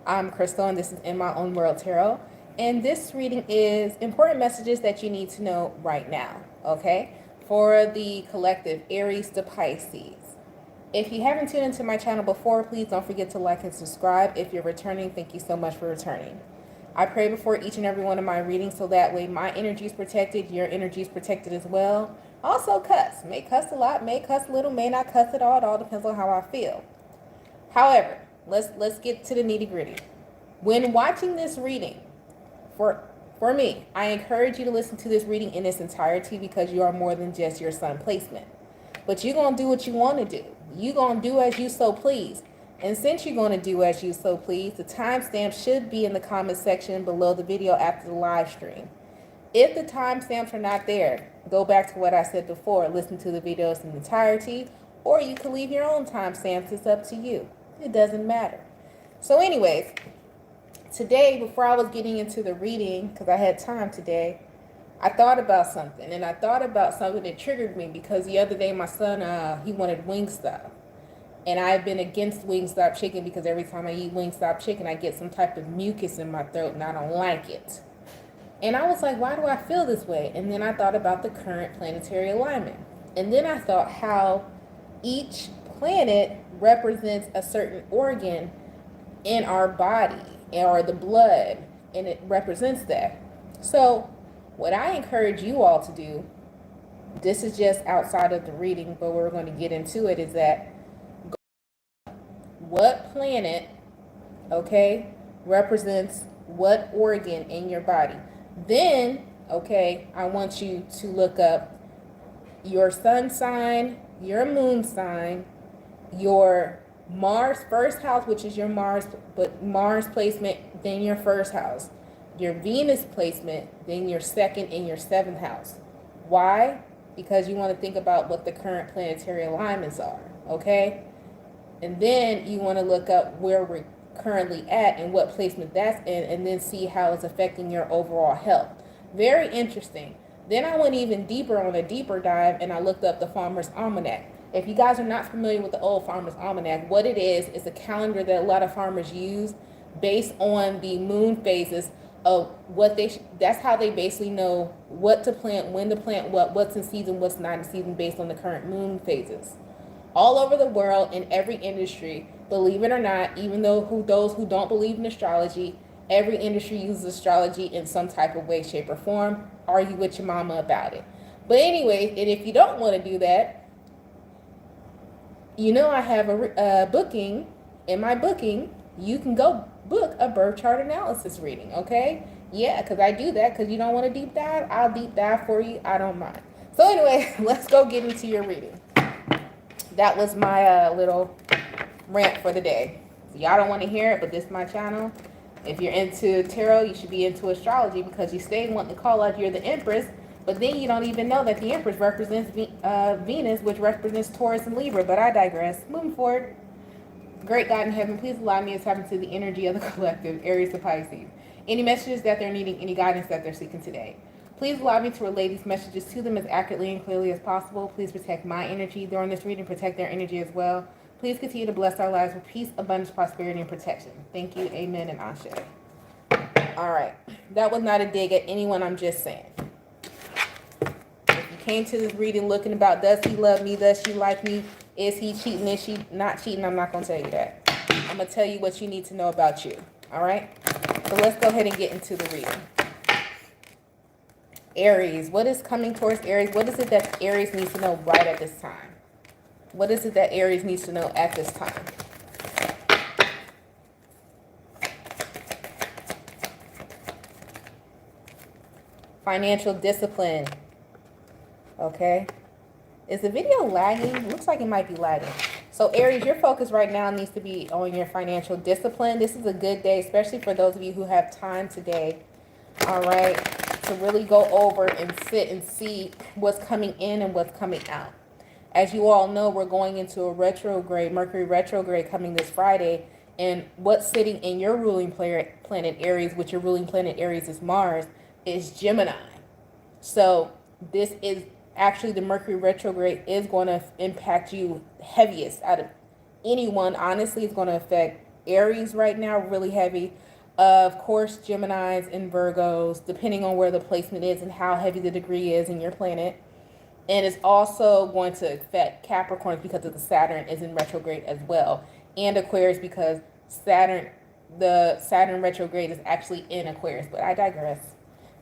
I'm Crystal, and this is In My Own World Tarot. And this reading is important messages that you need to know right now, okay? For the collective Aries to Pisces. If you haven't tuned into my channel before, please don't forget to like and subscribe. If you're returning, thank you so much for returning. I pray before each and every one of my readings so that way my energy is protected, your energy is protected as well. Also cuss. May cuss a lot, may cuss a little, may not cuss at all. It all depends on how I feel. However, let's get to the nitty-gritty. When watching this reading, for me, I encourage you to listen to this reading in its entirety because you are more than just your sun placement. But you're going to do what you want to do. You're going to do as you so please. And since you're going to do as you so please, the timestamp should be in the comment section below the video after the live stream. If the timestamps are not there, go back to what I said before. Listen to the videos in entirety, or you can leave your own timestamps. It's up to you. It doesn't matter. So anyways, today, before I was getting into the reading, because I had time today, I thought about something. And I thought about something that triggered me because the other day my son, he wanted Wingstop. And I've been against Wingstop chicken because every time I eat Wingstop chicken, I get some type of mucus in my throat and I don't like it. And I was like, why do I feel this way? And then I thought about the current planetary alignment. And then I thought how each planet represents a certain organ in our body or the blood, and it represents that. So what I encourage you all to do, this is just outside of the reading, but we're going to get into it, is that what planet, okay, represents what organ in your body. Then, okay, I want you to look up your sun sign, your moon sign, your Mars first house, which is your Mars placement, then your first house, your Venus placement, then your second and your seventh house. Why? Because you want to think about what the current planetary alignments are, okay? And then you want to look up where we're currently at and what placement that's in, and then see how it's affecting your overall health. Very interesting. Then I went even deeper on a deeper dive, and I looked up the Farmer's Almanac. If you guys are not familiar with the old Farmer's Almanac, what it is a calendar that a lot of farmers use based on the moon phases of what that's how they basically know what to plant, when to plant what's in season, what's not in season based on the current moon phases. All over the world, in every industry, believe it or not, even though those who don't believe in astrology, every industry uses astrology in some type of way, shape, or form. Argue with your mama about it. But anyway, and if you don't want to do that, you know I have a booking. In my booking, you can go book a birth chart analysis reading, okay? Yeah, because I do that because you don't want to deep dive. I'll deep dive for you. I don't mind. So anyway, let's go get into your reading. That was my little rant for the day. So y'all don't want to hear it, but this is my channel. If you're into tarot, you should be into astrology because you stay wanting to call out you're the Empress, but then you don't even know that the Empress represents Venus, which represents Taurus and Libra. But I digress. Moving forward. Great God in heaven, please allow me to tap into the energy of the collective, Aries to Pisces. Any messages that they're needing, any guidance that they're seeking today. Please allow me to relay these messages to them as accurately and clearly as possible. Please protect my energy during this reading, protect their energy as well. Please continue to bless our lives with peace, abundance, prosperity, and protection. Thank you, amen, and ashe. All right, that was not a dig at anyone, I'm just saying. If you came to this reading looking about, does he love me, does she like me, is he cheating, is she not cheating, I'm not going to tell you that. I'm going to tell you what you need to know about you, all right? So let's go ahead and get into the reading. Aries, what is coming towards Aries? What is it that Aries needs to know right at this time? What is it that Aries needs to know at this time? Financial discipline. Okay. Is the video lagging? Looks like it might be lagging. So Aries, your focus right now needs to be on your financial discipline. This is a good day, especially for those of you who have time today. All right. To really go over and sit and see what's coming in and what's coming out. As you all know, we're going into a retrograde, Mercury retrograde coming this Friday. And what's sitting in your ruling planet Aries, which your ruling planet Aries is Mars, is Gemini. So this is actually the Mercury retrograde is going to impact you heaviest out of anyone. Honestly, it's going to affect Aries right now, really heavy. Of course, Geminis and Virgos, depending on where the placement is and how heavy the degree is in your planet. And it's also going to affect Capricorn because of the Saturn is in retrograde as well. And Aquarius because the Saturn retrograde is actually in Aquarius. But I digress.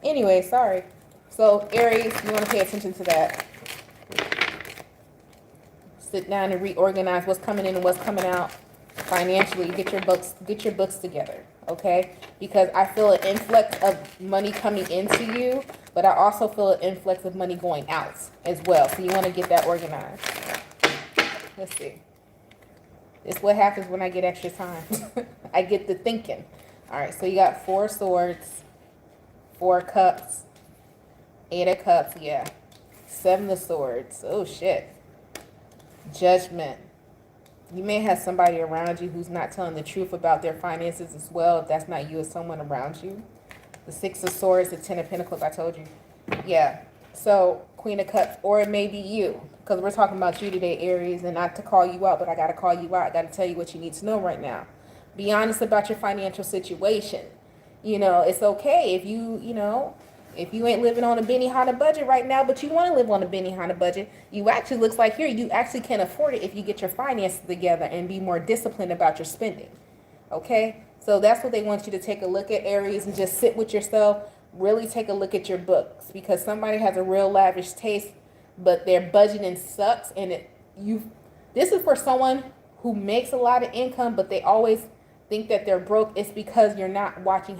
Anyway, sorry. So Aries, you want to pay attention to that. Sit down and reorganize what's coming in and what's coming out financially. Get your books together, okay? Because I feel an influx of money coming into you, but I also feel an influx of money going out as well. So you want to get that organized. Let's see. It's what happens when I get extra time. I get the thinking. All right, so you got 4 swords, 4 cups, 8 of cups, yeah. 7 of swords. Oh, shit. Judgment. You may have somebody around you who's not telling the truth about their finances as well. If that's not you, it's someone around you. The 6 of swords, the 10 of pentacles, I told you. Yeah. So, Queen of Cups, or it may be you. Because we're talking about you today, Aries, and not to call you out, but I got to call you out. I got to tell you what you need to know right now. Be honest about your financial situation. You know, it's okay if if you ain't living on a Benihana budget right now, but you want to live on a Benihana budget, you actually, looks like here, you actually can afford it if you get your finances together and be more disciplined about your spending. Okay? So that's what they want you to take a look at, Aries, and just sit with yourself. Really take a look at your books, because somebody has a real lavish taste, but their budgeting sucks. And this is for someone who makes a lot of income, but they always think that they're broke. It's because you're not watching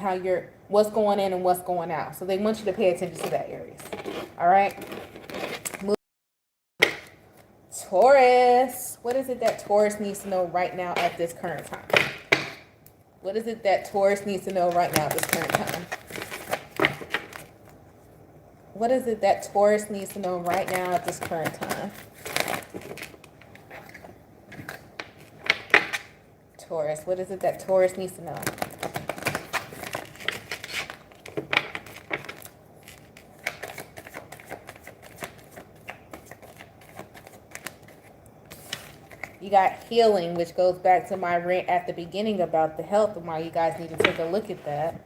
what's going in and what's going out. So they want you to pay attention to that, Aries. All right. Taurus. What is it that Taurus needs to know right now at this current time? What is it that Taurus needs to know right now at this current time? What is it that Taurus needs to know right now at this current time? Taurus. What is it that Taurus needs to know? You got healing, which goes back to my rant at the beginning about the health and why you guys need to take a look at that.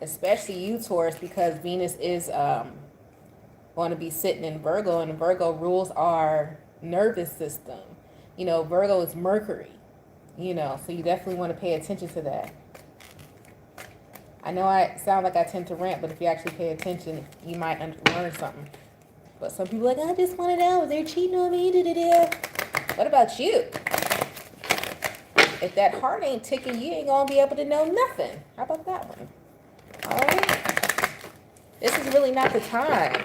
Especially you, Taurus, because Venus is going to be sitting in Virgo, and Virgo rules our nervous system. You know, Virgo is Mercury, so you definitely want to pay attention to that. I know I sound like I tend to rant, but if you actually pay attention, you might learn something. But some people are like, I just want to know, they're cheating on me. What about you? If that heart ain't ticking, you ain't going to be able to know nothing. How about that one? All right? This is really not the time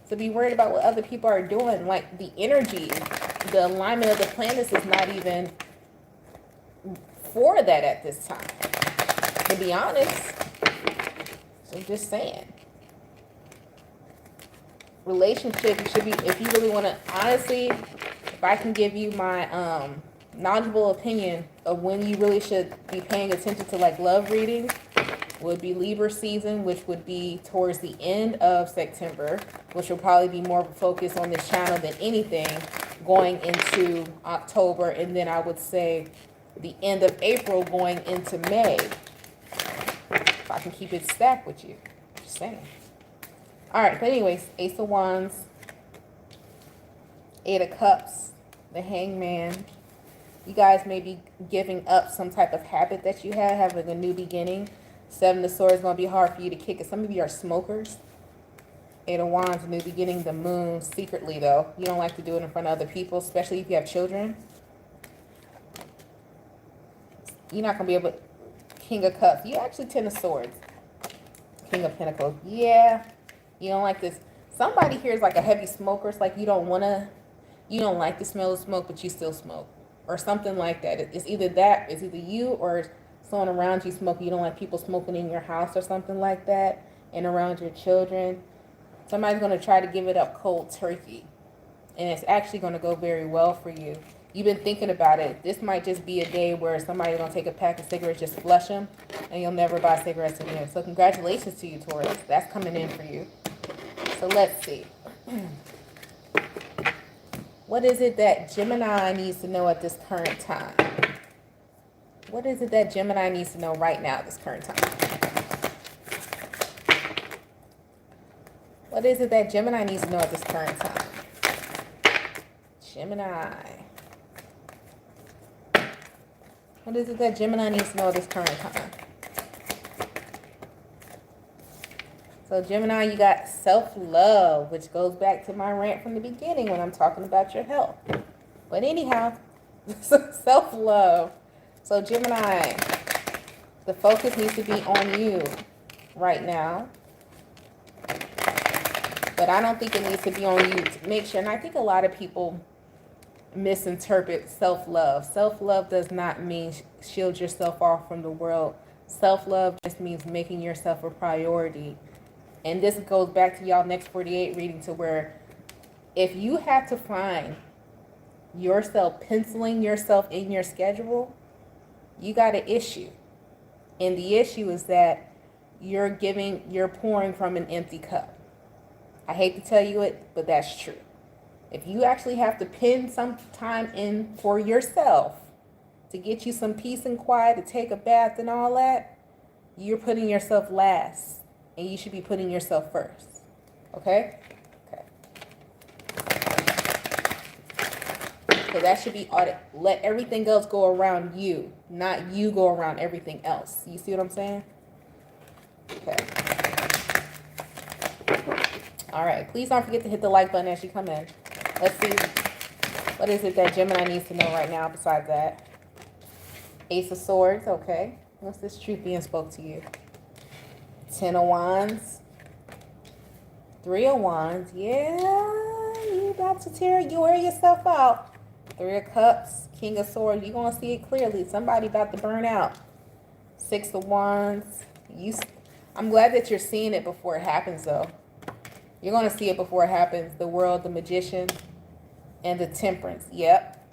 to be worried about what other people are doing. Like, the energy, the alignment of the planets is not even for that at this time, to be honest. So I'm just saying. Relationship, you should be, if you really want to, honestly, if I can give you my knowledgeable opinion of when you really should be paying attention to like love readings, would be Libra season, which would be towards the end of September, which will probably be more of a focus on this channel than anything, going into October, and then I would say the end of April going into May, if I can keep it stacked with you. Just saying. All right, but anyways, Ace of Wands, 8 of Cups, the Hangman. You guys may be giving up some type of habit that you had, having a new beginning. 7 of Swords is going to be hard for you to kick it. Some of you are smokers. 8 of Wands, new beginning, the Moon, secretly though. You don't like to do it in front of other people, especially if you have children. You're not going to be able to. King of Cups. You actually 10 of Swords. King of Pentacles. Yeah. You don't like this. Somebody here is like a heavy smoker. It's like you don't like the smell of smoke, but you still smoke. Or something like that. It's either that, it's either you or someone around you smoking. You don't like people smoking in your house or something like that, and around your children. Somebody's going to try to give it up cold turkey. And it's actually going to go very well for you. You've been thinking about it. This might just be a day where somebody's going to take a pack of cigarettes, just flush them, and you'll never buy cigarettes again. So congratulations to you, Taurus. That's coming in for you. So let's see. What is it that Gemini needs to know at this current time? What is it that Gemini needs to know right now at this current time? What is it that Gemini needs to know at this current time? Gemini. What is it that Gemini needs to know at this current time? So Gemini, you got self-love, which goes back to my rant from the beginning when I'm talking about your health. But anyhow, self-love. So Gemini, the focus needs to be on you right now. But I don't think it needs to be on you to make sure. And I think a lot of people misinterpret self-love. Self-love does not mean shield yourself off from the world. Self-love just means making yourself a priority. And this goes back to y'all next 48 reading, to where if you have to find yourself penciling yourself in your schedule, you got an issue. And the issue is that you're pouring from an empty cup. I hate to tell you it, but that's true. If you actually have to pin some time in for yourself to get you some peace and quiet, to take a bath and all that, you're putting yourself last. And you should be putting yourself first. Okay? Okay. So that should be audit. Let everything else go around you, not you go around everything else. You see what I'm saying? Okay. All right. Please don't forget to hit the like button as you come in. Let's see. What is it that Gemini needs to know right now besides that? Ace of Swords. Okay. What's this truth being spoke to you? 10 of Wands. 3 of Wands. Yeah, you about to wear yourself out. 3 of Cups. King of Swords. You're going to see it clearly. Somebody about to burn out. 6 of Wands. I'm glad that you're seeing it before it happens, though. You're going to see it before it happens. The World, the Magician, and the Temperance. Yep.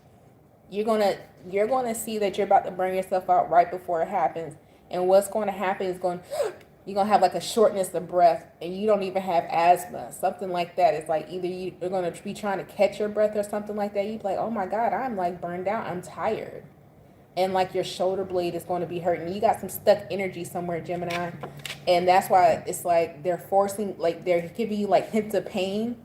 You're going to see that you're about to burn yourself out right before it happens. And what's going to happen is you're going to have like a shortness of breath, and you don't even have asthma. Something like that. It's like either you're going to be trying to catch your breath or something like that. You'd be like, oh my God, I'm like burned out. I'm tired. And like your shoulder blade is going to be hurting. You got some stuck energy somewhere, Gemini. And that's why it's like they're giving you like hints of pain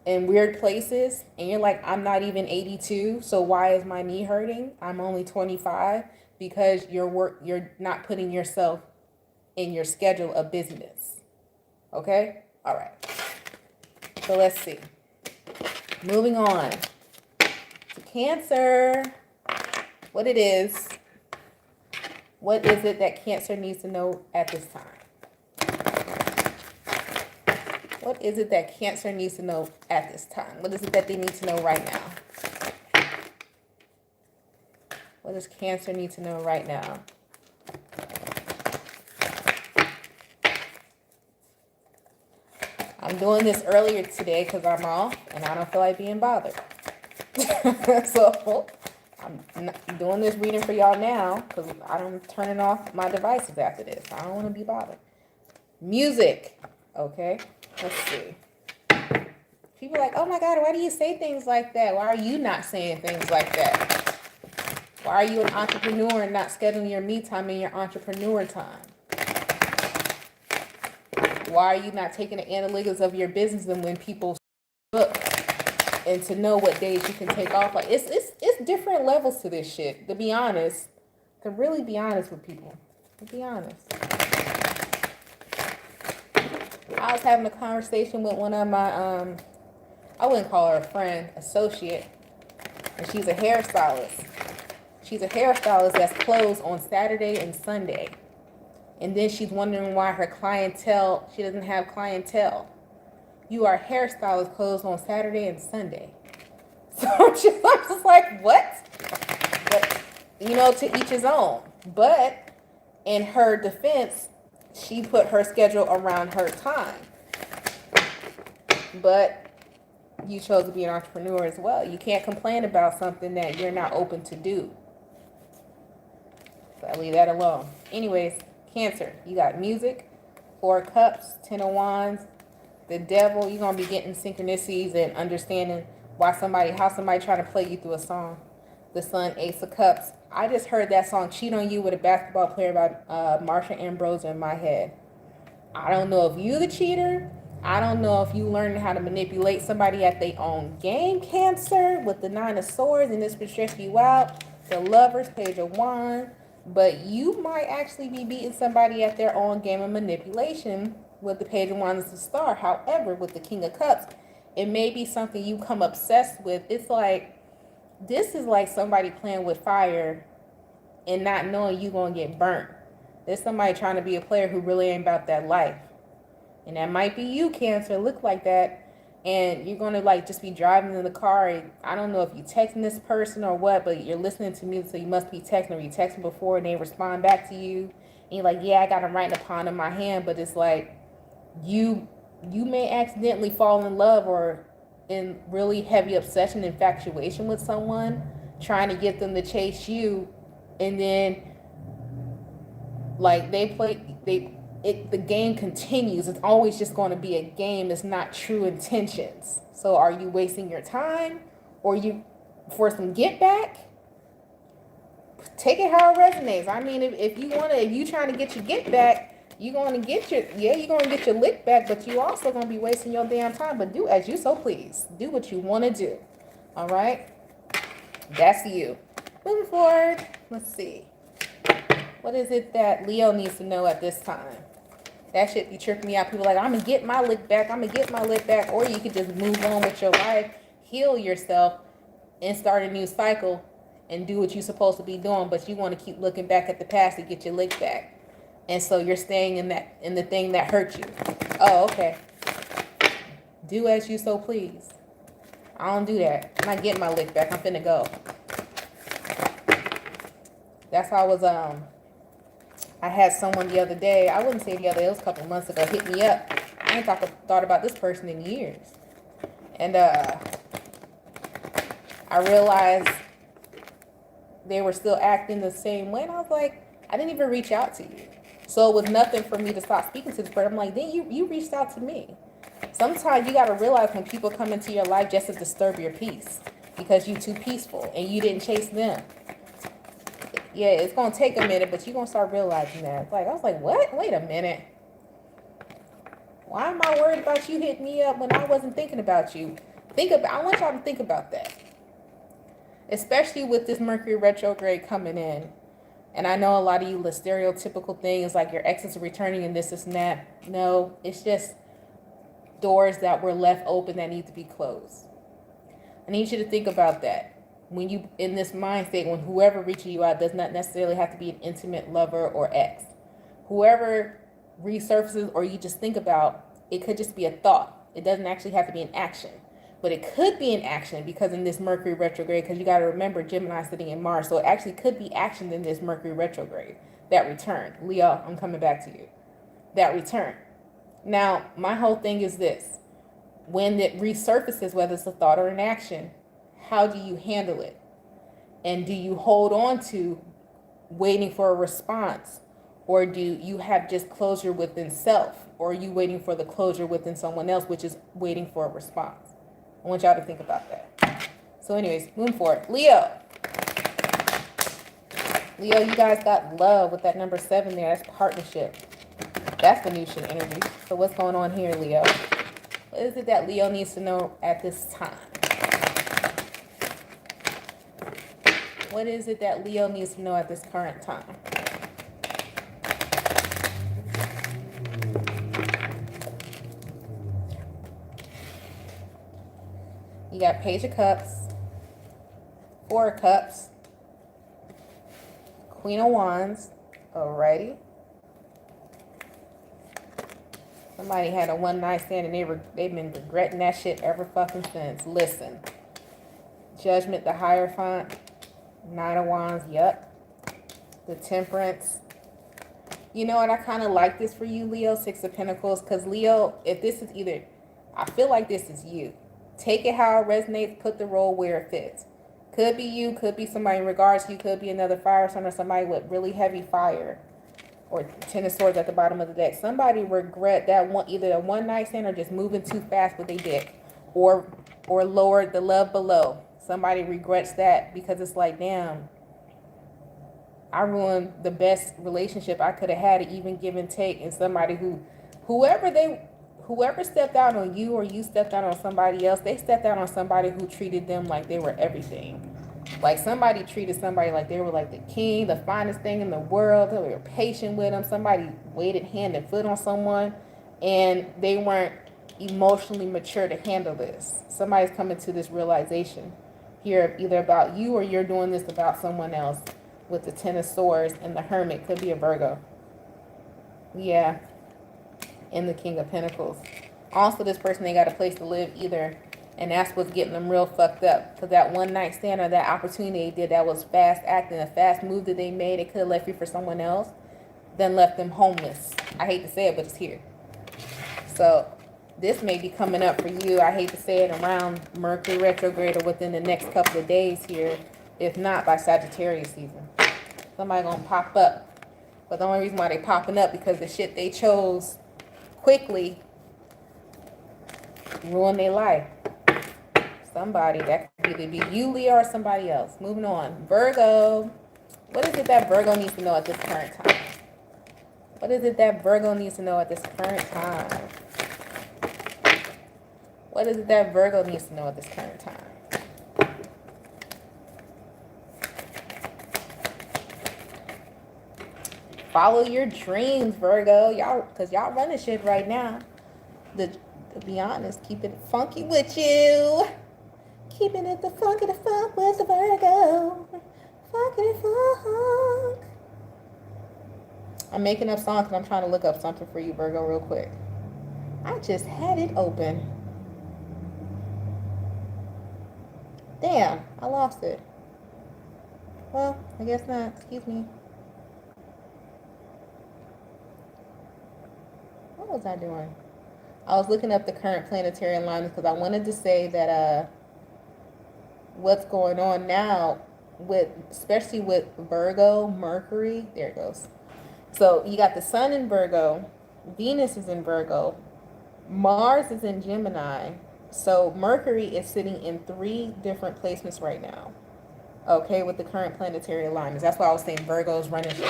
in weird places. And you're like, I'm not even 82. So why is my knee hurting? I'm only 25. Because you're not putting yourself in your schedule of business. Okay? All right. So let's see. Moving on to Cancer. What it is. What is it that Cancer needs to know at this time? What is it that Cancer needs to know at this time? What is it that they need to know right now? What does Cancer need to know right now? I'm doing this earlier today because I'm off and I don't feel like being bothered. So I'm doing this reading for y'all now because I'm turning off my devices after this. I don't want to be bothered. Music. Okay. Let's see. People are like, oh my God, why do you say things like that? Why are you not saying things like that? Why are you an entrepreneur and not scheduling your me time in your entrepreneur time? Why are you not taking the analytics of your business and when people book and to know what days you can take off? Like it's different levels to this shit, to be honest. To really be honest with people. To be honest. I was having a conversation with one of my I wouldn't call her a friend, associate. And she's a hairstylist. She's a hairstylist that's closed on Saturday and Sunday. And then she's wondering why her clientele, she doesn't have clientele. You are a hairstylist closed on Saturday and Sunday. So I'm just like, what? But, to each his own. But in her defense, she put her schedule around her time. But you chose to be an entrepreneur as well. You can't complain about something that you're not open to do. So I leave that alone. Anyways, Cancer, you got music, 4 cups, 10 of wands, the devil. You're going to be getting synchronicities and understanding how somebody trying to play you through a song. The sun, ace of cups. I just heard that song "Cheat on You" with a basketball player by Marsha Ambrose in my head. I don't know if you the cheater. I don't know if you learned how to manipulate somebody at their own game, Cancer, with the 9 of Swords, and this would stress you out. The Lovers, Page of Wands. But you might actually be beating somebody at their own game of manipulation with the Page of Wands as the star. However, with the King of Cups, it may be something you come obsessed with. It's like, this is like somebody playing with fire and not knowing you going to get burnt. There's somebody trying to be a player who really ain't about that life. And that might be you, Cancer, look like that. And you're going to like just be driving in the car. And I don't know if you texting this person or what, but you're listening to music, so you must be texting, or you texting before and they respond back to you. And you're like, yeah, I got them right in the palm of my hand. But it's like, you may accidentally fall in love or in really heavy obsession, infatuation with someone, trying to get them to chase you. And then like the game continues. It's always just going to be a game. It's not true intentions. So are you wasting your time, or you for some get back? Take it how it resonates. I mean, if you trying to get your get back, you're going to get your lick back, but you also going to be wasting your damn time. But do as you so please. Do what you want to do. All right? That's you. Moving forward, let's see. What is it that Leo needs to know at this time? That shit be tripping me out. People like, I'm going to get my lick back. I'm going to get my lick back. Or you could just move on with your life, heal yourself, and start a new cycle and do what you're supposed to be doing. But you want to keep looking back at the past to get your lick back. And so you're staying in the thing that hurt you. Oh, okay. Do as you so please. I don't do that. I'm not getting my lick back. I'm finna go. That's how I was, I had someone the other day, I wouldn't say the other day, it was a couple months ago, hit me up. I ain't thought about this person in years. And I realized they were still acting the same way. And I was like, I didn't even reach out to you. So it was nothing for me to stop speaking to this person. I'm like, then you reached out to me. Sometimes you got to realize when people come into your life just to disturb your peace because you're too peaceful and you didn't chase them. Yeah, it's going to take a minute, but you're going to start realizing that. It's like, I was like, what? Wait a minute. Why am I worried about you hitting me up when I wasn't thinking about you? I want y'all to think about that. Especially with this Mercury retrograde coming in. And I know a lot of you, the stereotypical things like your exes are returning and this and that. No, it's just doors that were left open that need to be closed. I need you to think about that. When you in this mind state, when whoever reaches you out does not necessarily have to be an intimate lover or ex. Whoever resurfaces or you just think about, it could just be a thought. It doesn't actually have to be an action. But it could be an action because in this Mercury retrograde, because you got to remember Gemini sitting in Mars. So it actually could be action in this Mercury retrograde. That return. Leo, I'm coming back to you. That return. Now, my whole thing is this. When it resurfaces, whether it's a thought or an action, how do you handle it? And do you hold on to waiting for a response? Or do you have just closure within self? Or are you waiting for the closure within someone else, which is waiting for a response? I want y'all to think about that. So anyways, moving forward. Leo, you guys got love with that number 7 there. That's partnership. That's Venusian energy. So what's going on here, Leo? What is it that Leo needs to know at this time? What is it that Leo needs to know at this current time? You got Page of Cups, 4 of Cups, Queen of Wands. Alrighty. Somebody had a one night stand and they've been regretting that shit ever fucking since. Listen. Judgment, the Hierophant, 9 of Wands, yep. The Temperance. You know what? I kind of like this for you, Leo, 6 of Pentacles. Because Leo, if this is either, I feel like this is you. Take it how it resonates. Put the role where it fits. Could be you. Could be somebody in regards to you. Could be another fire sign or somebody with really heavy fire. Or 10 of Swords at the bottom of the deck. Somebody regret that one, either a one night stand or just moving too fast with their dick. Or lowered the love below. Somebody regrets that because it's like, damn, I ruined the best relationship I could have had, even give and take, and somebody whoever stepped out on you or you stepped out on somebody else, they stepped out on somebody who treated them like they were everything. Like somebody treated somebody like they were like the king, the finest thing in the world. They were patient with them. Somebody waited hand and foot on someone, and they weren't emotionally mature to handle this. Somebody's coming to this realization here, either about you or you're doing this about someone else, with the Ten of Swords and the Hermit. Could be a Virgo. Yeah. And the King of Pentacles. Also, this person ain't got a place to live either. And that's what's getting them real fucked up. Because that one night stand or that opportunity they did, that was fast acting, a fast move that they made, it could have left you for someone else, then left them homeless. I hate to say it, but it's here. So this may be coming up for you. I hate to say it, around Mercury retrograde or within the next couple of days here. If not, by Sagittarius season. Somebody gonna pop up. But the only reason why they popping up, because the shit they chose quickly ruined their life. Somebody, that could either be you, Leo, or somebody else. Moving on. Virgo. What is it that Virgo needs to know at this current time? What is it that Virgo needs to know at this current time? What is it that Virgo needs to know at this current time? Follow your dreams, Virgo. Y'all, because y'all running shit right now. To be honest, keep it funky with you. Keeping it the funk with the Virgo. Funky funk. I'm making up songs because I'm trying to look up something for you, Virgo, real quick. I just had it open. Damn, I lost it. Well, I guess not. Excuse me. What was I doing? I was looking up the current planetary alignments because I wanted to say that what's going on now with, especially with Virgo, Mercury, there it goes. So you got the Sun in Virgo, Venus is in Virgo, Mars is in Gemini. So Mercury is sitting in 3 different placements right now. Okay, with the current planetary alignments. That's why I was saying Virgo's running shit.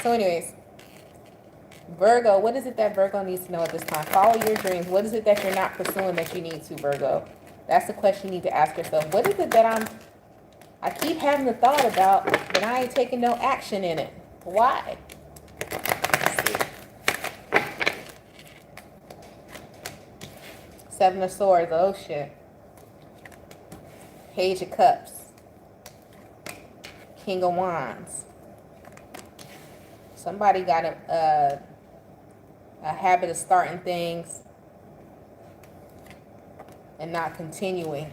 So anyways, Virgo, what is it that Virgo needs to know at this time? Follow your dreams. What is it that you're not pursuing that you need to, Virgo? That's the question you need to ask yourself. What is it that I keep having the thought about, but I ain't taking no action in it? Why? Let's see. 7 of Swords. Oh, shit. Page of Cups. King of Wands. Somebody got a habit of starting things and not continuing.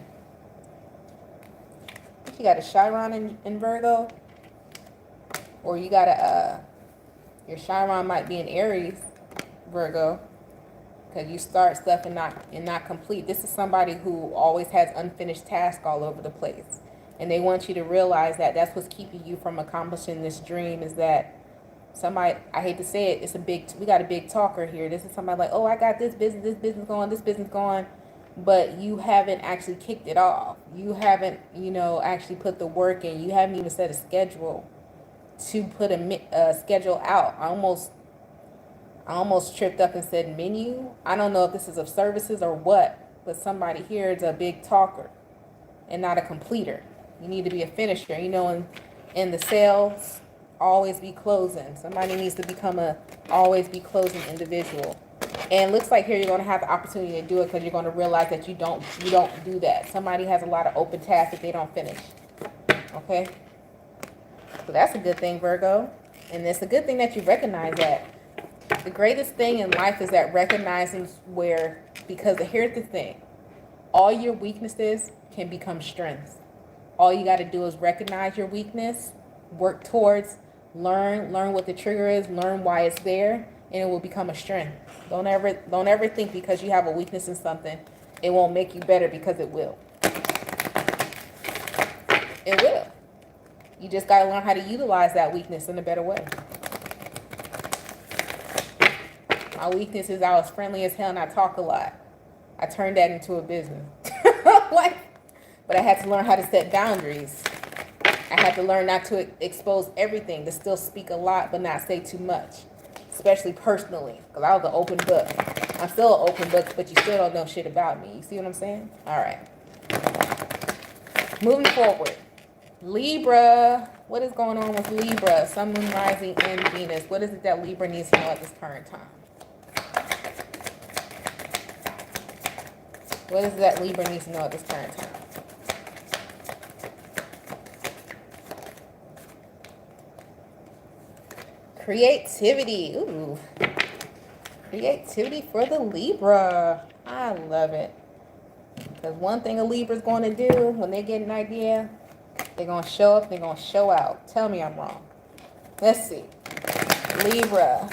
You got a Chiron in Virgo, or you got your Chiron might be in Aries, Virgo, because you start stuff and not complete. This is somebody who always has unfinished tasks all over the place, and they want you to realize that that's what's keeping you from accomplishing this dream. Is that somebody, I hate to say it, we got a big talker here. This is somebody like, oh, I got this business going, but you haven't actually kicked it off. You haven't, actually put the work in. You haven't even set a schedule to put a schedule out. I almost tripped up and said menu. I don't know if this is of services or what, but somebody here is a big talker and not a completer. You need to be a finisher. In the sales, always be closing. Somebody needs to become a always be closing individual. And it looks like here you're going to have the opportunity to do it because you're going to realize that you don't do that. Somebody has a lot of open tasks that they don't finish. Okay? So that's a good thing, Virgo. And it's a good thing that you recognize that. The greatest thing in life is that recognizing because here's the thing. All your weaknesses can become strengths. All you got to do is recognize your weakness, work towards, learn what the trigger is, learn why it's there, and it will become a strength. Don't ever think because you have a weakness in something, it won't make you better, because it will. It will. You just got to learn how to utilize that weakness in a better way. My weakness is I was friendly as hell and I talk a lot. I turned that into a business. But I had to learn how to set boundaries. I had to learn not to expose everything, to still speak a lot but not say too much, especially personally, because I was an open book. I'm still an open book, but you still don't know shit about me. You see what I'm saying? All right. Moving forward. Libra. What is going on with Libra? Sun, Moon, Rising, and Venus. What is it that Libra needs to know at this current time? What is it that Libra needs to know at this current time? Creativity. Ooh. Creativity for the Libra. I love it. Because one thing a Libra is going to do when they get an idea, they're going to show up, they're going to show out. Tell me I'm wrong. Let's see. Libra.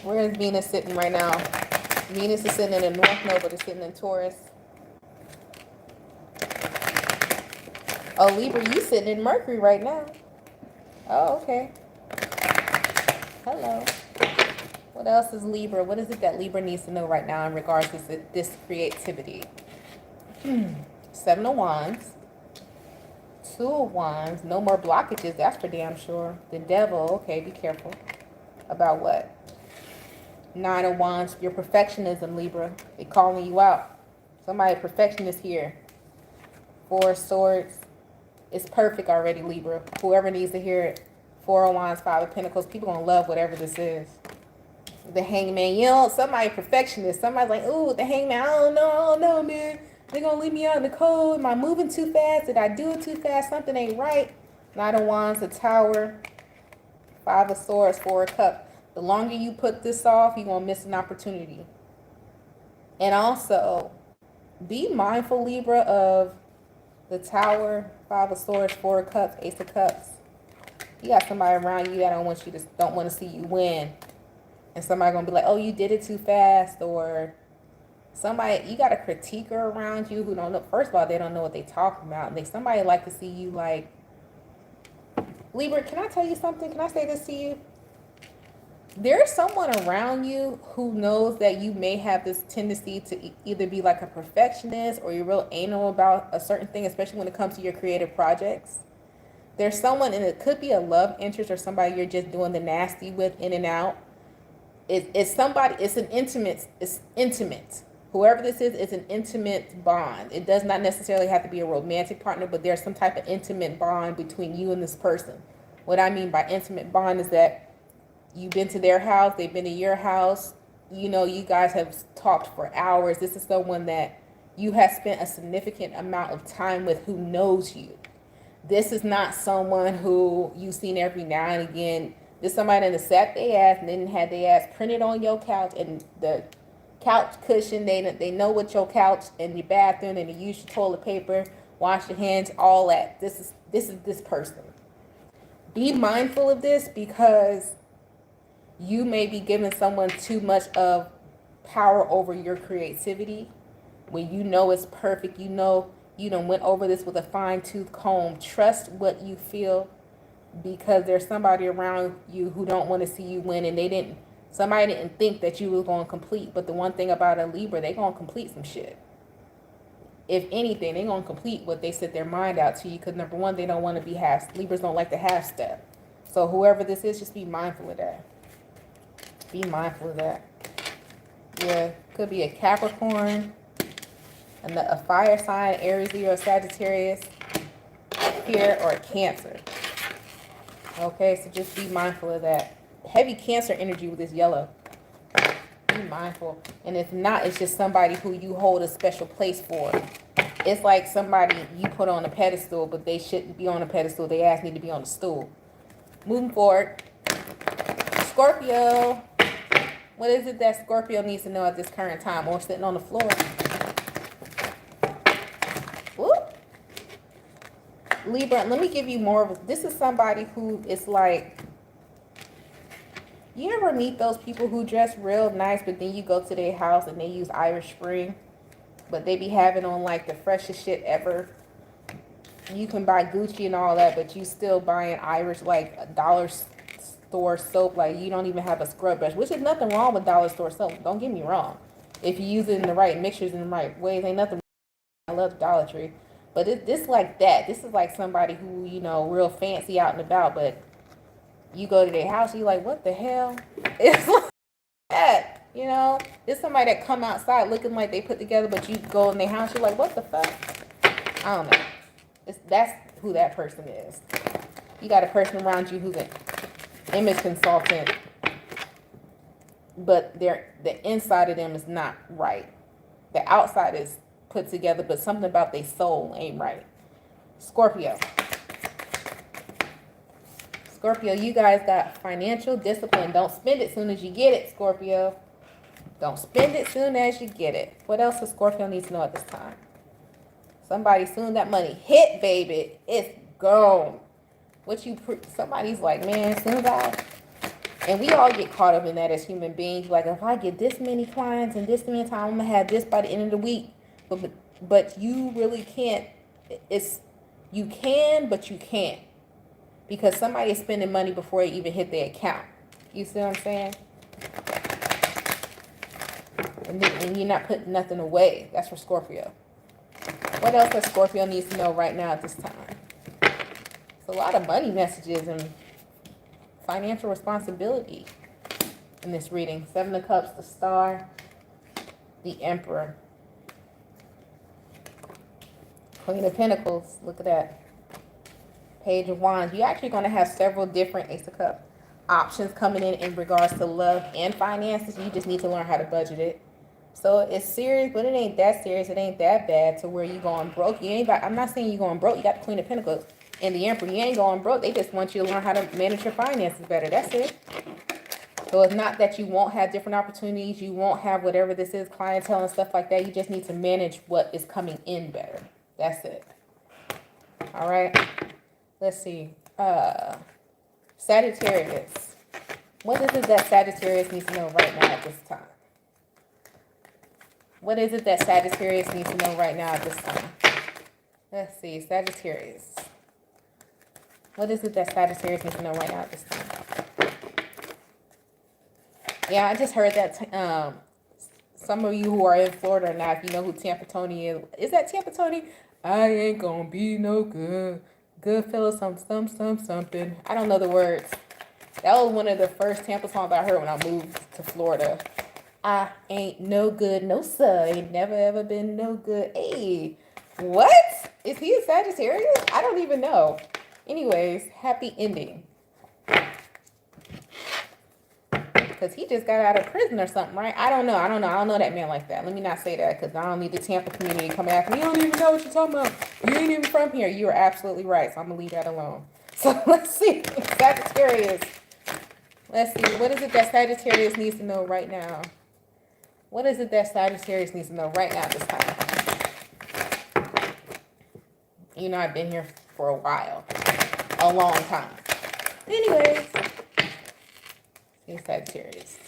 Where is Venus sitting right now? Venus is sitting in the North Node, but it's sitting in Taurus. Oh, Libra, you sitting in Mercury right now. Oh, okay. Hello. What else is Libra? What is it that Libra needs to know right now in regards to this creativity? 7 of Wands. 2 of Wands. No more blockages, that's for damn sure. The Devil. Okay, be careful. About what? 9 of Wands. Your perfectionism, Libra. They're calling you out. Somebody perfectionist here. 4 of Swords. It's perfect already, Libra. Whoever needs to hear it. 4 of Wands, 5 of Pentacles. People gonna love whatever this is. The Hangman. You know, somebody perfectionist. Somebody's like, ooh, the Hangman. I don't know, man. They're gonna leave me out in the cold. Am I moving too fast? Did I do it too fast? Something ain't right. 9 of Wands, the Tower. 5 of Swords, 4 of Cups. The longer you put this off, you're gonna miss an opportunity. And also, be mindful, Libra, of the Tower, 5 of Swords, 4 of Cups, Ace of Cups. You got somebody around you that don't want to see you win. And somebody gonna be like, oh, you did it too fast, or somebody, you got a critiquer around you who don't know. First of all, they don't know what they talking about. And somebody like to see you like, Libra, can I tell you something? Can I say this to you? There's someone around you who knows that you may have this tendency to either be like a perfectionist or you're real anal about a certain thing, especially when it comes to your creative projects. There's someone, and it could be a love interest or somebody you're just doing the nasty with in and out. It's somebody, it's intimate. Whoever this is, it's an intimate bond. It does not necessarily have to be a romantic partner, but there's some type of intimate bond between you and this person. What I mean by intimate bond is that you've been to their house, they've been to your house, you know, you guys have talked for hours. This is someone that you have spent a significant amount of time with who knows you. This is not someone who you've seen every now and again. This is somebody that sat their ass and then had their ass printed on your couch, and the couch cushion, they know what your couch and your bathroom, and you use your toilet paper, wash your hands, all that. This is this person. Be mindful of this, because you may be giving someone too much of power over your creativity when you know it's perfect. You know you done went over this with a fine-tooth comb. Trust what you feel, because there's somebody around you who don't want to see you win, and somebody didn't think that you were going to complete. But the one thing about a Libra, they going to complete some shit. If anything, they going to complete what they set their mind out to you, because number one, they don't want to be Libras don't like to half step. So whoever this is, just be mindful of that. Be mindful of that. Yeah, could be a Capricorn, and a fire sign, Aries, Leo, Sagittarius here, or a Cancer. Okay, so just be mindful of that. Heavy Cancer energy with this yellow. Be mindful. And if not, it's just somebody who you hold a special place for. It's like somebody you put on a pedestal, but they shouldn't be on a pedestal. They ass need to be on a stool. Moving forward. Scorpio. What is it that Scorpio needs to know at this current time, or sitting on the floor? Whoop. Libra, let me give you more of this. Is somebody who is like, you ever meet those people who dress real nice, but then you go to their house and they use Irish Spring, but they be having on like the freshest shit ever. You can buy Gucci and all that, but you still buying Irish, like a dollar store soap. Like, you don't even have a scrub brush, which is nothing wrong with dollar store soap. Don't get me wrong. If you use it in the right mixtures in the right ways, ain't nothing wrong. I love Dollar Tree. But this like that. This is like somebody who, you know, real fancy out and about, but you go to their house, you're like, what the hell? It's like that, you know? It's somebody that come outside looking like they put together, but you go in their house, you're like, what the fuck? I don't know. That's who that person is. You got a person around you who's an image consultant, but the inside of them is not right. The outside is put together, but something about their soul ain't right. Scorpio. Scorpio, you guys got financial discipline. Don't spend it soon as you get it, Scorpio. Don't spend it soon as you get it. What else does Scorpio need to know at this time? Somebody, soon that money hit, baby, it's gone. Somebody's like, man, soon as and we all get caught up in that as human beings. Like, if I get this many clients and this many time, I'm gonna have this by the end of the week. But you really can't. You can, but you can't, because somebody is spending money before it even hit their account. You see what I'm saying? And you're not putting nothing away. That's for Scorpio. What else does Scorpio needs to know right now at this time? It's a lot of money messages and financial responsibility in this reading. Seven of Cups, the Star, the Emperor, Queen of Pentacles. Look at that. Page of Wands. You're actually going to have several different Ace of Cups options coming in regards to love and finances. You just need to learn how to budget it. So it's serious, but it ain't that serious. It ain't that bad to where you going broke. I'm not saying you going broke. You got the Queen of Pentacles and the Emperor. You ain't going broke. They just want you to learn how to manage your finances better. That's it. So it's not that you won't have different opportunities. You won't have whatever this is, clientele and stuff like that. You just need to manage what is coming in better. That's it. All right. Let's see. Sagittarius. What is it that Sagittarius needs to know right now at this time? What is it that Sagittarius needs to know right now at this time? Let's see. Sagittarius. What is it that Sagittarius needs to know right now at this time? Yeah, I just heard that some of you who are in Florida now, if you know who Tampa Tony is that Tampa Tony? I ain't gonna be no good. Good fellow, something. I don't know the words. That was one of the first Tampa songs I heard when I moved to Florida. I ain't no good, no sir. Ain't never ever been no good. Hey, what? Is he a Sagittarius? I don't even know. Anyways, happy ending. Because he just got out of prison or something, right? I don't know. I don't know that man like that. Let me not say that, because I don't need the Tampa community coming after me. You don't even know what you're talking about. You ain't even from here. You are absolutely right. So I'm going to leave that alone. So let's see. Sagittarius. Let's see. What is it that Sagittarius needs to know right now? What is it that Sagittarius needs to know right now this time? You know, I've been here for a while. A long time. Anyways. Sagittarius.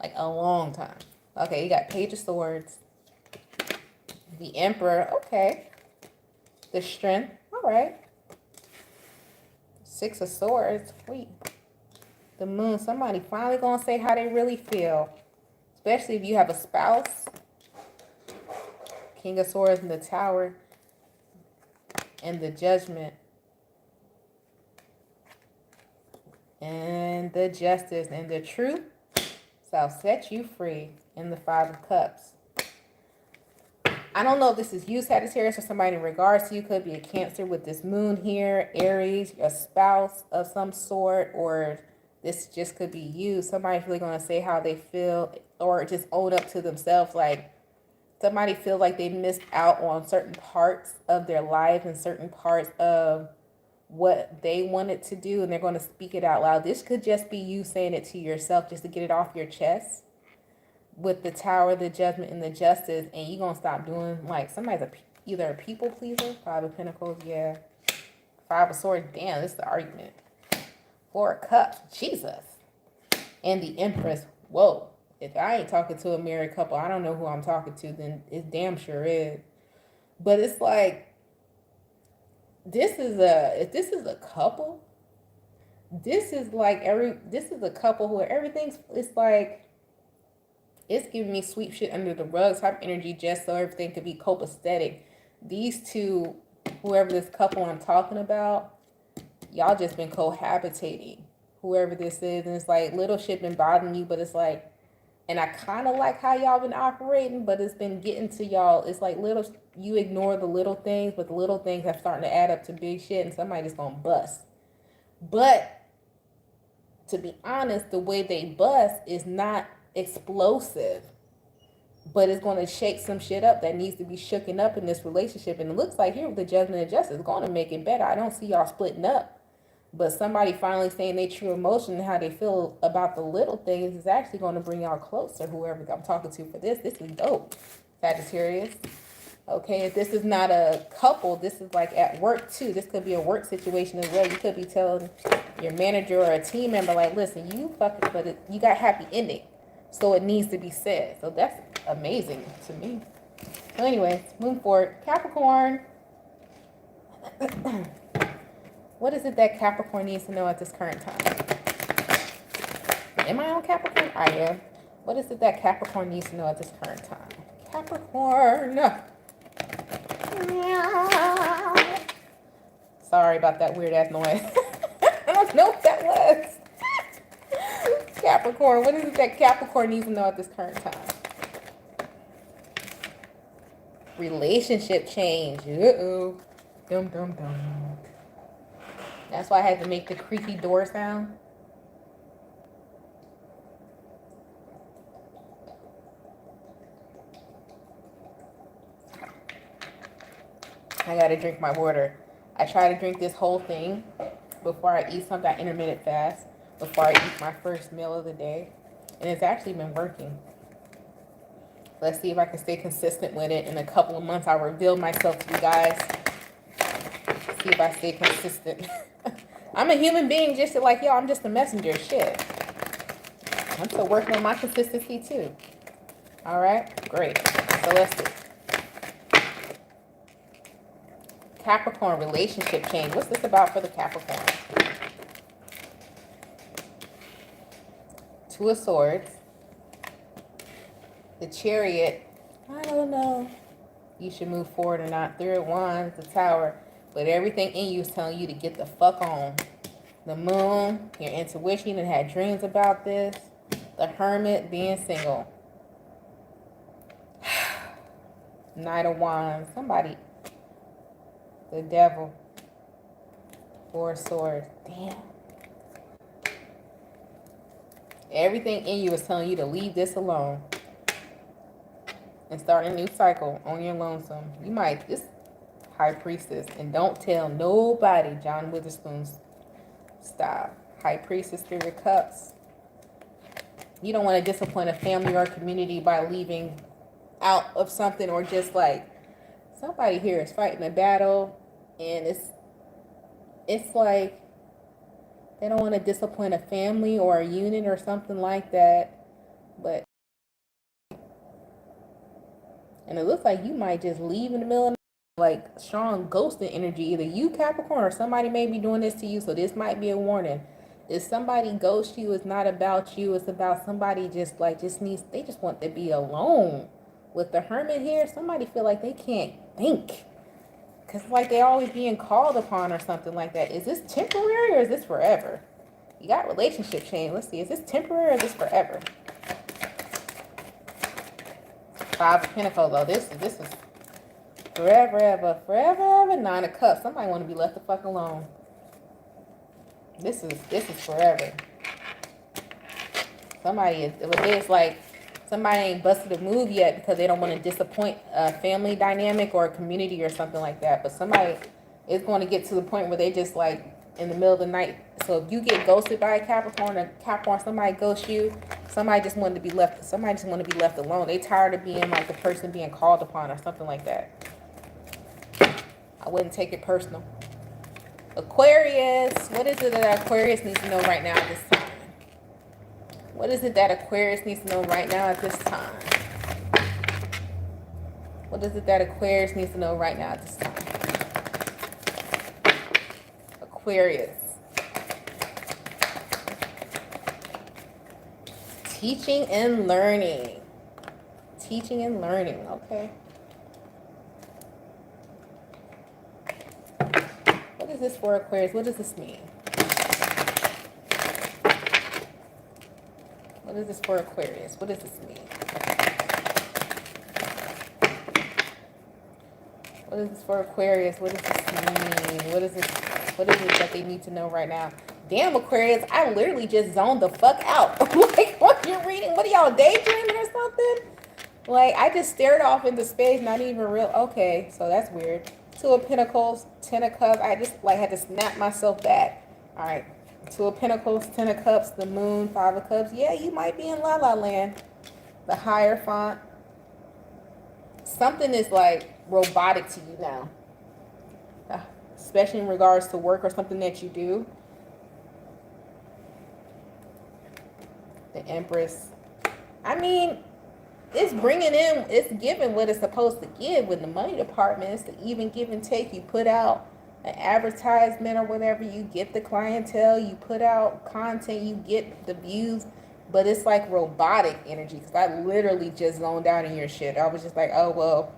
Like a long time. Okay, you got Page of Swords. The Emperor. Okay. The Strength. All right. Six of Swords. Wait. The Moon. Somebody finally gonna say how they really feel. Especially if you have a spouse. King of Swords in the Tower. And the Judgment. And the Justice. And the Truth shall set you free. In the Five of Cups. I don't know if this is you, Sagittarius, or somebody in regards to you. Could be a Cancer with this Moon here. Aries, a spouse of some sort. Or this just could be you. Somebody's really going to say how they feel. Or just own up to themselves. Like, somebody feel like they missed out on certain parts of their life. And certain parts of what they wanted to do. And they're going to speak it out loud. This could just be you saying it to yourself. Just to get it off your chest. With the Tower, the Judgment, and the Justice, and you're going to stop doing, like, somebody's either a people pleaser. Five of Pentacles, yeah. Five of Swords, damn, this is the argument. Four of Cups, Jesus. And the Empress, whoa. If I ain't talking to a married couple, I don't know who I'm talking to, then it damn sure is. But it's like, if this is a couple, this is a couple who everything's, it's like, it's giving me sweep shit under the rug type energy just so everything could be copacetic. these two, whoever this couple I'm talking about, y'all just been cohabitating. Whoever this is, and it's like little shit been bothering you, but it's like, and I kind of like how y'all been operating, but it's been getting to y'all. It's like little, you ignore the little things, but the little things have starting to add up to big shit, and somebody's gonna bust. But to be honest, the way they bust is not explosive, but it's going to shake some shit up that needs to be shooken up in this relationship. And it looks like here with the Judgment and Justice, it's going to make it better. I don't see y'all splitting up. But somebody finally saying their true emotion and how they feel about the little things is actually going to bring y'all closer, whoever I'm talking to for this. This is dope, Sagittarius. Okay, if this is not a couple, this is like at work too. This could be a work situation as well. You could be telling your manager or a team member, like, listen, you fucking, but you got happy ending. So it needs to be said. So that's amazing to me. So anyways, moving forward. Capricorn. What is it that Capricorn needs to know at this current time? Am I on Capricorn? I am. What is it that Capricorn needs to know at this current time? Capricorn. Sorry about that weird ass noise. I don't know what that was. Capricorn. What is it that Capricorn needs to know at this current time? Relationship change. Uh-oh. Dum dum dum. That's why I had to make the creaky door sound. I gotta drink my water. I try to drink this whole thing before I eat something, intermittent fast, before I eat my first meal of the day. And it's actually been working. Let's see if I can stay consistent with it. In a couple of months, I'll reveal myself to you guys. See if I stay consistent. I'm a human being just like y'all. I'm just a messenger. Shit. I'm still working on my consistency too. All right? Great. So let's see. Capricorn relationship change. What's this about for the Capricorn? Two of Swords. The Chariot. I don't know. You should move forward or not. Three of Wands. The Tower. But everything in you is telling you to get the fuck on. The Moon. Your intuition. You had dreams about this. The Hermit. Being single. Knight of Wands. Somebody. The Devil. Four of Swords. Damn. Everything in you is telling you to leave this alone and start a new cycle on your lonesome. You might, this High Priestess, and don't tell nobody. John Witherspoon's style. High Priestess, Three of Cups. You don't want to disappoint a family or a community by leaving out of something, or just like somebody here is fighting a battle and it's like they don't want to disappoint a family or a unit or something like that. But and it looks like you might just leave in the middle of the night, like strong ghosting energy. Either you, Capricorn, or somebody may be doing this to you. So this might be a warning. If somebody ghosts you, it's not about you. It's about somebody just needs, they just want to be alone. With the Hermit here, somebody feel like they can't think. Because it's like they always being called upon or something like that. Is this temporary or is this forever? You got relationship change. Let's see. Is this temporary or is this forever? Five of Pentacles, though. This is forever, ever, forever, ever. Nine of Cups. Somebody want to be left the fuck alone. This is forever. It's like somebody ain't busted a move yet because they don't want to disappoint a family dynamic or a community or something like that. But somebody is going to get to the point where they just like in the middle of the night. So if you get ghosted by a Capricorn, somebody ghosts you, somebody just want to be left alone. They tired of being like the person being called upon or something like that. I wouldn't take it personal. Aquarius, what is it that Aquarius needs to know right now at this time? What is it that Aquarius needs to know right now at this time? What is it that Aquarius needs to know right now at this time? Aquarius. Teaching and learning. Teaching and learning, okay. this for Aquarius? What does this mean? What is this for Aquarius? What does this mean? What is this for Aquarius? What does this mean? What is this? What is it that they need to know right now? Damn, Aquarius, I literally just zoned the fuck out. Like, what you're reading? What are y'all, daydreaming or something? Like, I just stared off into space, not even real. Okay, so that's weird. Two of Pentacles, Ten of Cups. I just, like, had to snap myself back. All right. Two of Pentacles, Ten of Cups, the Moon, Five of Cups. Yeah, you might be in La La Land. The Hierophant. Something is, like, robotic to you now. Especially in regards to work or something that you do. The Empress. I mean, it's bringing in, it's giving what it's supposed to give with the money department. It's the even give and take. You put out an advertisement or whatever, you get the clientele, you put out content, you get the views, but it's like robotic energy, because I literally just zoned out in your shit. I was just like, oh, well,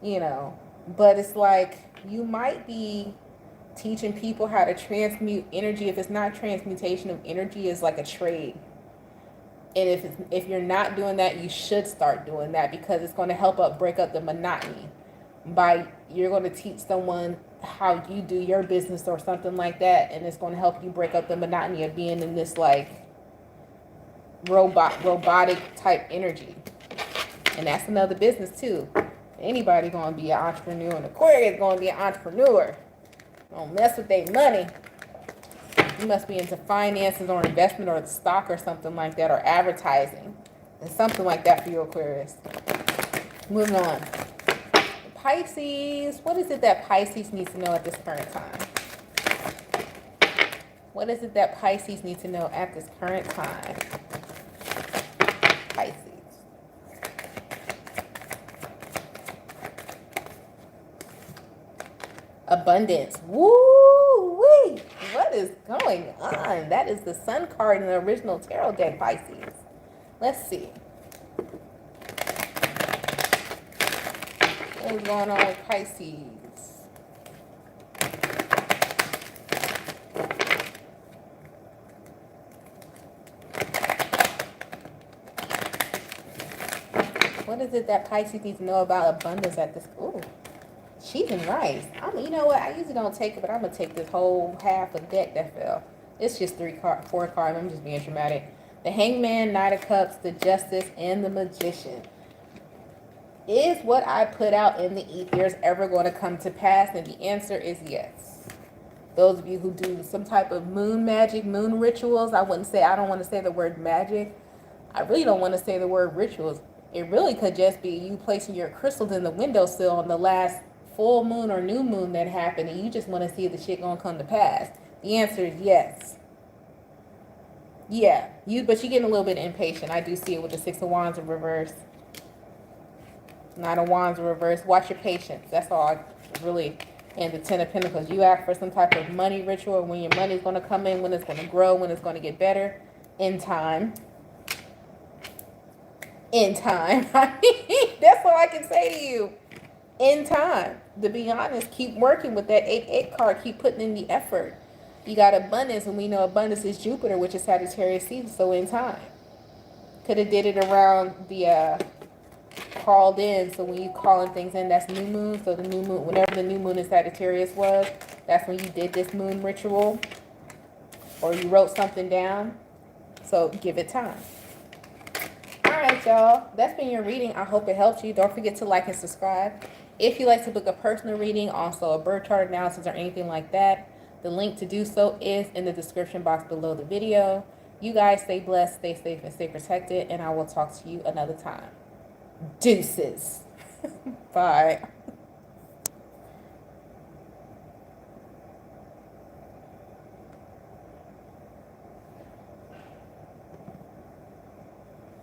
you know, but it's like you might be teaching people how to transmute energy. If it's not transmutation of energy, it's like a trade. And if you're not doing that, you should start doing that, because it's going to help break up the monotony. You're going to teach someone how you do your business or something like that, and it's going to help you break up the monotony of being in this like robotic type energy. And that's another business too. Anybody going to be an entrepreneur, and Aquarius going to be an entrepreneur. Don't mess with their money. You must be into finances or investment or stock or something like that, or advertising. And something like that for you, Aquarius. Moving on. Pisces. What is it that Pisces needs to know at this current time? What is it that Pisces needs to know at this current time? Pisces. Abundance. Woo-wee! What is going on? That is the Sun card in the original tarot deck, Pisces. Let's see. What is going on with Pisces? What is it that Pisces needs to know about abundance at this? Ooh. Cheese and rice. You know what? I usually don't take it, but I'm gonna take this whole half of deck that fell. It's just four cards. I'm just being dramatic. The Hangman, Knight of Cups, the Justice, and the Magician. Is what I put out in the ethers ever going to come to pass? And the answer is yes. Those of you who do some type of moon magic, moon rituals, I don't want to say the word magic. I really don't want to say the word rituals. It really could just be you placing your crystals in the windowsill on the last full moon or new moon that happened, and you just want to see if the shit gonna come to pass. The answer is yes. Yeah, but you're getting a little bit impatient. I do see it with the Six of Wands in reverse. Nine of Wands in reverse. Watch your patience. That's all really. And the Ten of Pentacles. You ask for some type of money ritual, when your money's gonna come in, when it's gonna grow, when it's gonna get better. In time. In time. I mean, that's all I can say to you. In time. To be honest, keep working with that 8-8 card. Keep putting in the effort. You got abundance, and we know abundance is Jupiter, which is Sagittarius season. So in time. Could have did it around the called in. So when you calling things in, that's new moon. So the new moon, whenever the new moon in Sagittarius was, that's when you did this moon ritual, or you wrote something down. So give it time. All right, y'all. That's been your reading. I hope it helped you. Don't forget to like and subscribe. If you'd like to book a personal reading, also a birth chart analysis or anything like that, the link to do so is in the description box below the video. You guys stay blessed, stay safe, and stay protected, and I will talk to you another time. Deuces. Bye.